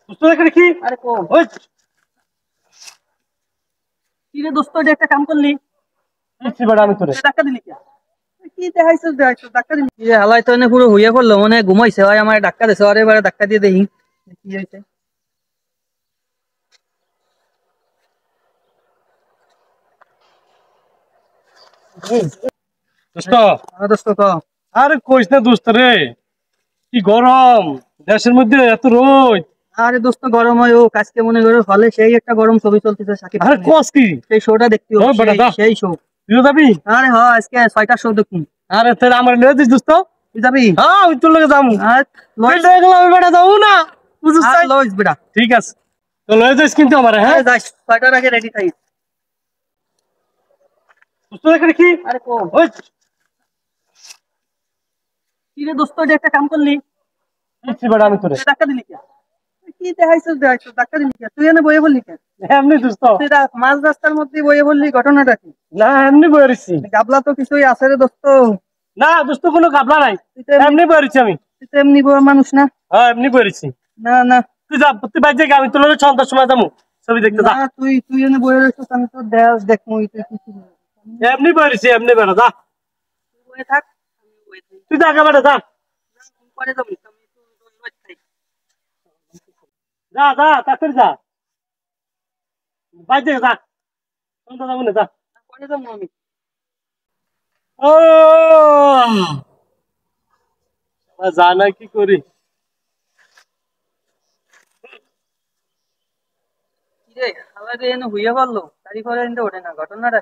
দোস্ত এখানে কি? আরে কোন ওই কি রে দোস্ত, এটা একটা কাম করলি? কিচ্ছি বেটা আমি তোরে। ধাক্কা দিলি কে? কি দেখাইছিস ধাক্কা দিলি কি রে? হালাই তো এনে পুরো হইয়া পড়লো, মনে হয় ঘুমাইছে। ভাই আমার ধাক্কা দিছে, আরে এবারে ধাক্কা দিয়ে দেখি কি হয়েছে। দোস্ত দোস্ত ক। আরে কইস না দোস্ত রে, কি গরম দেশের মধ্যে, এত রোদ। আরে দোস্ত গরম হয় ও, আজকে মনে করো হলে সেই একটা গরম ছবি চলতেছে সাকিব আরে খানের। কস কি? সেই শোটা দেখতে ও হবে, বেটা সেই দা, সেই শো। তুইও যাবি? আরে হ, আজকে 6টার শো দেখুন। আরে তোর আমার লয়ে দিস দোস্ত। তুই যাবি? হ্যাঁ আমি তোর লগে যাবো। আর তুই লইস। লয়ে গেলে আমি বেটা যাবো না, বুঝছিস আর তাই? লইস বেটা। ঠিক আছে, তো লয়ে যাইস কিন্তু আমার, হ্যাঁ? আরে যাস, 6টার আগে রেডি থাকি। দোস্ত এখানে কি? আরে কোন ওই কি রে দোস্ত, এটা একটা কাম করলি? কিচ্ছি বেটা আমি তোরে। ধাক্কা দিলি কে? কি দেখাইছিস ধাক্কা দিলি কে? তুই এনে বইয়ে বললি কে? এমনি দোস্ত। তুই মাঝ রাস্তার মধ্যে বইয়ে বললি, ঘটনাটা কি? না এমনি বইরেছি। গাবলা তো কিছুই আছে রে দোস্ত। না দোস্ত কোনো গাবলা নাই, তুই তো এমনি এমনি বইরেছি আমি। তুই তো এমনি বড় মানুষ না। হ্যাঁ এমনি বইরেছি। না না তুই যা, তুই বাইরে যা, আমি তোর লগে সন্ধ্যার সময় যাবো ছবি দেখতে, না, যা। তুই তুই এনে বইয়ে রয়েছিস, আমি তো দেখবো তুই কিছু এমনি বইরেছি, এমনি বেটা যা। বইয়ে থাক, আমি বইয়ে থাকি। তুই যা বেটা যা। পরে যাবো, আমি তো রোজ খাই। যা যা তাড়াতাড়ি যা, বাইরে যা, সন্ধ্যা যাবো না, যা। পরে যাবো আমি। ও যা না কি করি। কি রে হালাই রে, এনে হইয়া পড়লো, তারি করে এনে ওঠে না ঘটনাটা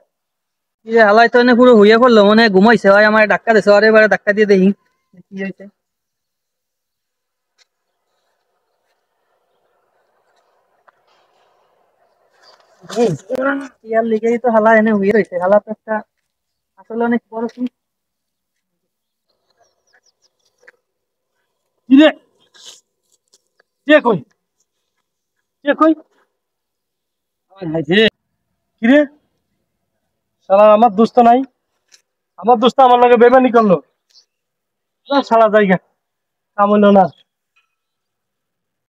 কি রে? হালাই তো এনে পুরো হইয়া পড়লো, মনে হয় ঘুমাইছে। ভাই আমার ধাক্কা দিছে, আরে এবারে ধাক্কা দিয়ে দেখি কি হয়েছে। ইয়ার লিগেই তো হালা এনে হইয়া রয়েছে। হালা তো একটা আসলে অনেক বড় কি। কি রে, কে কই, কে কই? হাই রে, কি রে, শালা আমার দোস্ত নাই, আমার দোস্ত আমার লগে বেমানি করলো। সারা জায়গা কাম হইলো না।